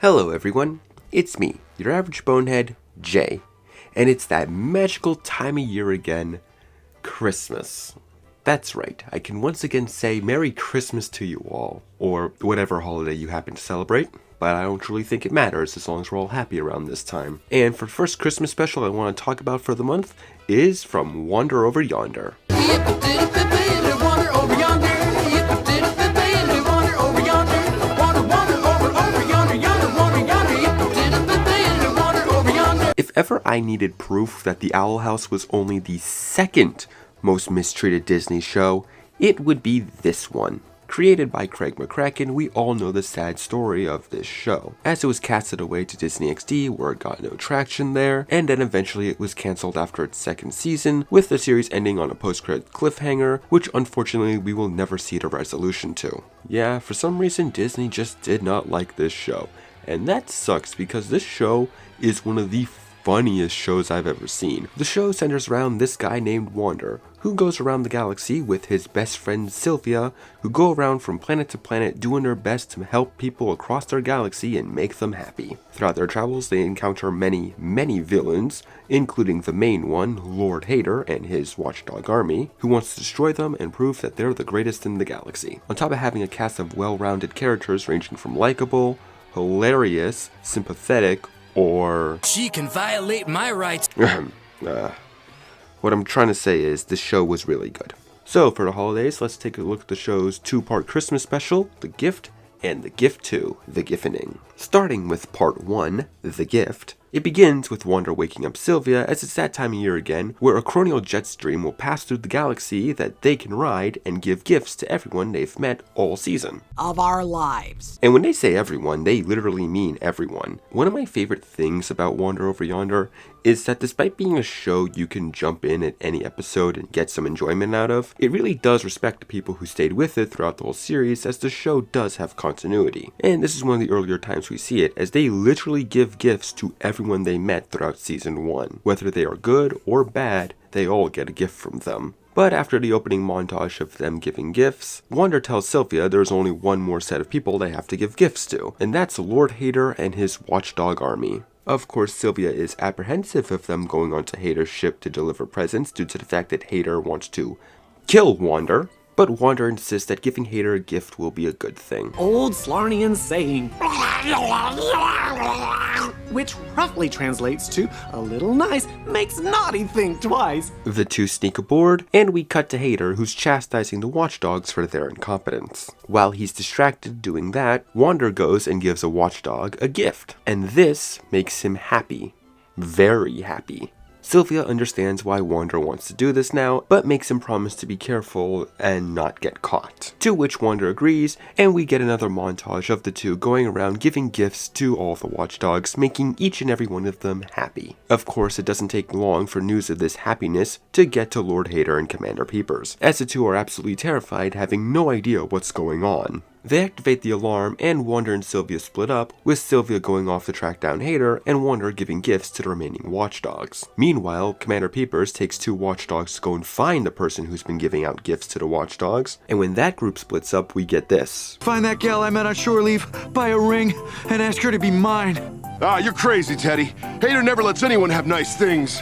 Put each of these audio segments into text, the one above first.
Hello everyone, it's me, your average bonehead, Jay, and it's that magical time of year again, Christmas. That's right, I can once again say Merry Christmas to you all, or whatever holiday you happen to celebrate, but I don't really think it matters as long as we're all happy around this time. And for the first Christmas special I want to talk about for the month is from Wander Over Yonder. If ever I needed proof that the Owl House was only the second most mistreated Disney show, it would be this one. Created by McCracken, we all know the sad story of this show, as it was casted away to Disney XD where it got no traction there, and then eventually it was cancelled after its second season, with the series ending on a post-credit cliffhanger, which unfortunately we will never see the resolution to. Yeah, for some reason Disney just did not like this show, and that sucks because this show is one of the funniest shows I've ever seen. The show centers around this guy named Wander, who goes around the galaxy with his best friend Sylvia, who go around from planet to planet doing their best to help people across their galaxy and make them happy. Throughout their travels, they encounter many villains, including the main one, Lord Hater and his watchdog army, who wants to destroy them and prove that they're the greatest in the galaxy. On top of having a cast of well-rounded characters ranging from likable, hilarious, sympathetic, or she can violate my rights. What I'm trying to say is this show was really good. So for the holidays, let's take a look at the show's two-part Christmas special, The Gift, and The Gift 2, The Giftening. Starting with part 1, The Gift, it begins with Wander waking up Sylvia, as it's that time of year again, where a Chronial jet stream will pass through the galaxy that they can ride and give gifts to everyone they've met all season of our lives. And when they say everyone, they literally mean everyone. One of my favorite things about Wander Over Yonder is that despite being a show you can jump in at any episode and get some enjoyment out of, it really does respect the people who stayed with it throughout the whole series, as the show does have continuity. And this is one of the earlier times we see it, as they literally give gifts to everyone they met throughout season 1. Whether they are good or bad, they all get a gift from them. But after the opening montage of them giving gifts, Wander tells Sylvia there's only one more set of people they have to give gifts to, and that's Lord Hater and his watchdog army. Of course, Sylvia is apprehensive of them going onto Hater's ship to deliver presents due to the fact that Hater wants to kill Wander, but Wander insists that giving Hater a gift will be a good thing. Old Slarnian saying, which roughly translates to, a little nice makes naughty think twice. The two sneak aboard, and we cut to Hater, who's chastising the watchdogs for their incompetence. While he's distracted doing that, Wander goes and gives a watchdog a gift, and this makes him happy. Very happy. Sylvia understands why Wander wants to do this now, but makes him promise to be careful and not get caught. To which Wander agrees, and we get another montage of the two going around giving gifts to all the watchdogs, making each and every one of them happy. Of course, it doesn't take long for news of this happiness to get to Lord Hater and Commander Peepers, as the two are absolutely terrified, having no idea what's going on. They activate the alarm, and Wander and Sylvia split up, with Sylvia going off to track down Hater, and Wander giving gifts to the remaining watchdogs. Meanwhile, Commander Peepers takes two watchdogs to go and find the person who's been giving out gifts to the watchdogs, and when that group splits up, we get this. Find that gal I met on shore leave, buy a ring, and ask her to be mine. Ah, you're crazy, Teddy. Hater never lets anyone have nice things.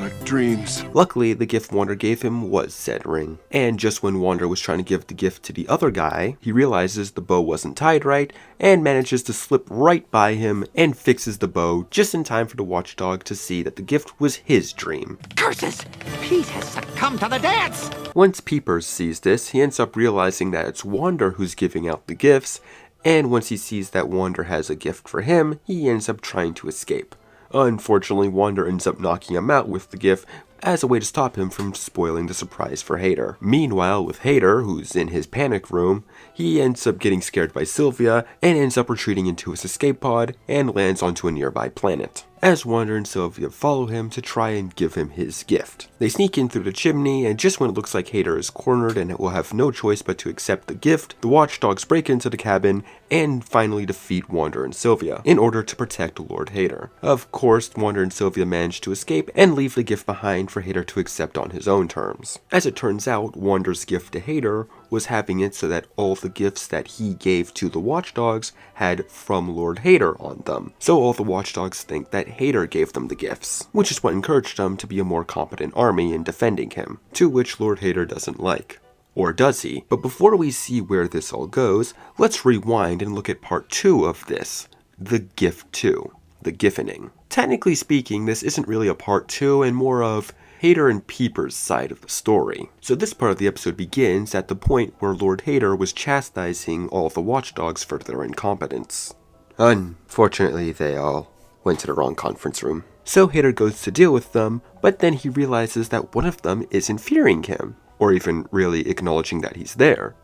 Like dreams. Luckily, the gift Wander gave him was said ring. And just when Wander was trying to give the gift to the other guy, he realizes the bow wasn't tied right, and manages to slip right by him and fixes the bow just in time for the watchdog to see that the gift was his dream. Curses! Pete has succumbed to the dance! Once Peepers sees this, he ends up realizing that it's Wander who's giving out the gifts, and once he sees that Wander has a gift for him, he ends up trying to escape. Unfortunately, Wander ends up knocking him out with the gift as a way to stop him from spoiling the surprise for Hater. Meanwhile, with Hater, who's in his panic room, he ends up getting scared by Sylvia and ends up retreating into his escape pod and lands onto a nearby planet. as Wander and Sylvia follow him to try and give him his gift. They sneak in through the chimney, and just when it looks like Hater is cornered and will have no choice but to accept the gift, the watchdogs break into the cabin and finally defeat Wander and Sylvia in order to protect Lord Hater. Of course, Wander and Sylvia manage to escape and leave the gift behind for Hater to accept on his own terms. As it turns out, Wander's gift to Hater was having it so that all the gifts that he gave to the Watchdogs had "from Lord Hater" on them. So all the Watchdogs think that Hater gave them the gifts, which is what encouraged them to be a more competent army in defending him, to which Lord Hater doesn't like. Or does he? But before we see where this all goes, let's rewind and look at part 2 of this, the Gift 2, the Giffening. Technically speaking, this isn't really a part 2 and more of Hater and Peeper's side of the story. So this part of the episode begins at the point where Lord Hater was chastising all the Watchdogs for their incompetence. Unfortunately, they all went to the wrong conference room. So Hater goes to deal with them, but then he realizes that one of them isn't fearing him, or even really acknowledging that he's there.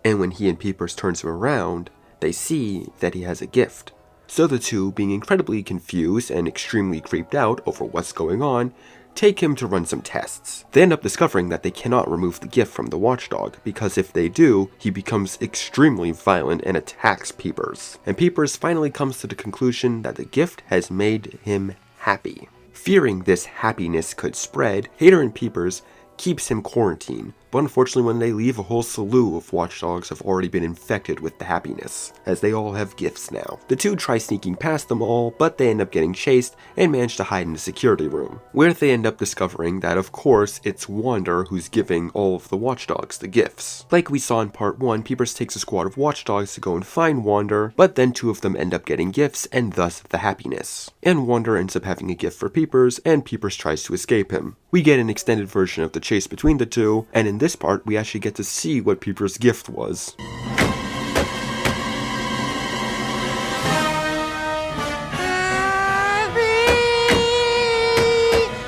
And when he and Peepers turns him around, they see that he has a gift. So the two, being incredibly confused and extremely creeped out over what's going on, take him to run some tests. They end up discovering that they cannot remove the gift from the Watchdog, because if they do, he becomes extremely violent and attacks Peepers. And Peepers finally comes to the conclusion that the gift has made him happy. Fearing this happiness could spread, Hater and Peepers keeps him quarantined, but unfortunately when they leave, a whole slew of Watchdogs have already been infected with the happiness, as they all have gifts now. The two try sneaking past them all, but they end up getting chased and manage to hide in the security room, where they end up discovering that of course it's Yonder who's giving all of the Watchdogs the gifts. Like we saw in part 1, Peepers takes a squad of Watchdogs to go and find Yonder, but then 2 of them end up getting gifts and thus the happiness. And Yonder ends up having a gift for Peepers, and Peepers tries to escape him. We get an extended version of the chase between the two, and in this part we actually get to see what Peepers' gift was.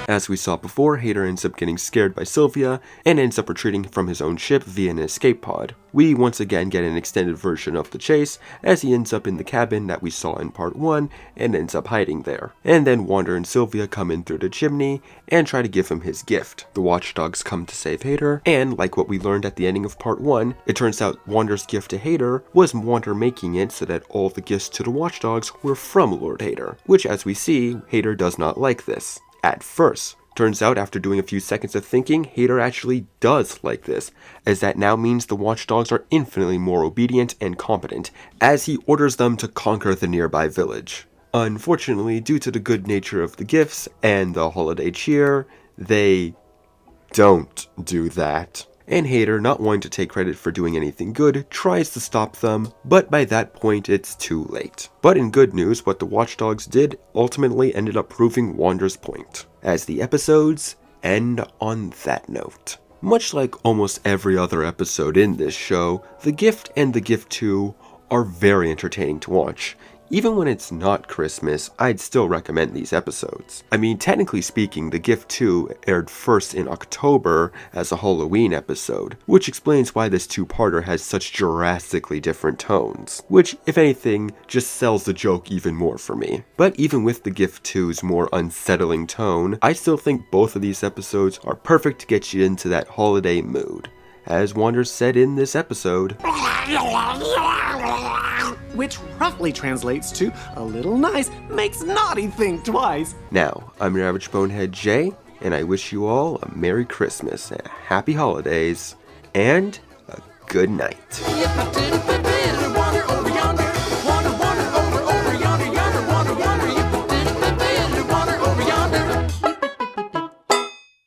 As we saw before, Hater ends up getting scared by Sylvia and ends up retreating from his own ship via an escape pod. We once again get an extended version of the chase as he ends up in the cabin that we saw in part 1 and ends up hiding there. And then Wander and Sylvia come in through the chimney and try to give him his gift. The Watchdogs come to save Hater, and like what we learned at the ending of part 1, it turns out Wander's gift to Hater was Wander making it so that all the gifts to the Watchdogs were from Lord Hater, which as we see, Hater does not like this. At first. Turns out after doing a few seconds of thinking, Hater actually does like this, as that now means the Watchdogs are infinitely more obedient and competent, as he orders them to conquer the nearby village. Unfortunately, due to the good nature of the gifts and the holiday cheer, they don't do that. And Hater, not wanting to take credit for doing anything good, tries to stop them, but by that point it's too late. But in good news, what the Watchdogs did ultimately ended up proving Wander's point, as the episodes end on that note. Much like almost every other episode in this show, The Gift and The Gift 2 are very entertaining to watch. Even when it's not Christmas, I'd still recommend these episodes. I mean, technically speaking, The Gift 2 aired first in October as a Halloween episode, which explains why this two-parter has such drastically different tones, which, if anything, just sells the joke even more for me. But even with The Gift 2's more unsettling tone, I still think both of these episodes are perfect to get you into that holiday mood. As Wander said in this episode, which roughly translates to a little nice makes naughty think twice. Now, I'm your average bonehead Jay, and I wish you all a Merry Christmas, and Happy Holidays, and a good night.